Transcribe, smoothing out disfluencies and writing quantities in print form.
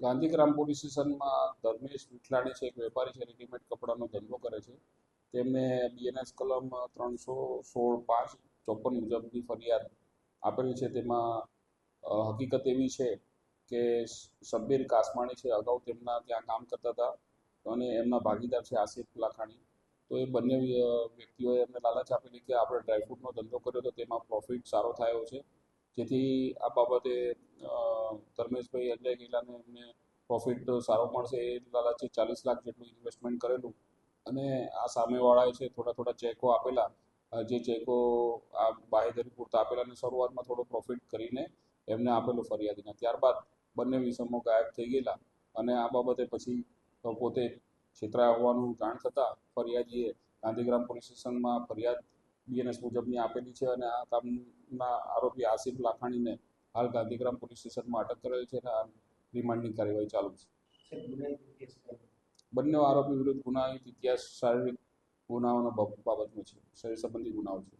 Gandhigram police સ્ટેશનમાં ધર્મેશ વિઠલાણી છે, એક વેપારી છે, રેડીમેડ કપડાનો ધંધો કરે છે. તેમને બીએનએસ કલમ 316(5) 54 મુજબની ફરિયાદ આપેલી છે. તેમાં હકીકત એવી છે કે શબ્બીર કાસમાણી છે, અગાઉ તેમના ત્યાં કામ કરતા હતા અને એમના ભાગીદાર છે આસિફ લાખાણી. તો એ બંને વ્યક્તિઓએ એમને લાલચ આપેલી કે આપણે ડ્રાયફ્રૂટનો ધંધો કર્યો તો તેમાં પ્રોફિટ સારો થયો છે, જેથી આ બાબતે ધર્મેશભાઈ અજય ગીલાને એમને પ્રોફિટ સારો મળશે એ લાલચે 40 લાખ જેટલું ઇન્વેસ્ટમેન્ટ કરેલું અને આ સામેવાળાએ છે થોડા થોડા ચેકો આપેલા. જે ચેકો આ બાહેધરી પૂરતા આપેલા અને શરૂઆતમાં થોડો પ્રોફિટ કરીને એમને આપેલું ફરિયાદીને. ત્યારબાદ બંને વિષમો ગાયબ થઈ ગયેલા અને આ બાબતે પછી પોતે છેતરાયા હોવાનું જાણ થતાં ફરિયાદીએ ગાંધીગ્રામ પોલીસ સ્ટેશનમાં ફરિયાદ બીએનએસ મુજબની આપેલી છે અને આ કામના આરોપી આસિફ લાખાણીને હાલ ગાંધીગ્રામ પોલીસ સ્ટેશનમાં અટક કરેલ છે અને રિમાન્ડની કાર્યવાહી ચાલુ છે. બંને આરોપી વિરુદ્ધ ગુનાહિત ઇતિહાસ શારીરિક ગુનાઓનો બાબતનો છે, શરીર સંબંધી ગુનાઓ છે.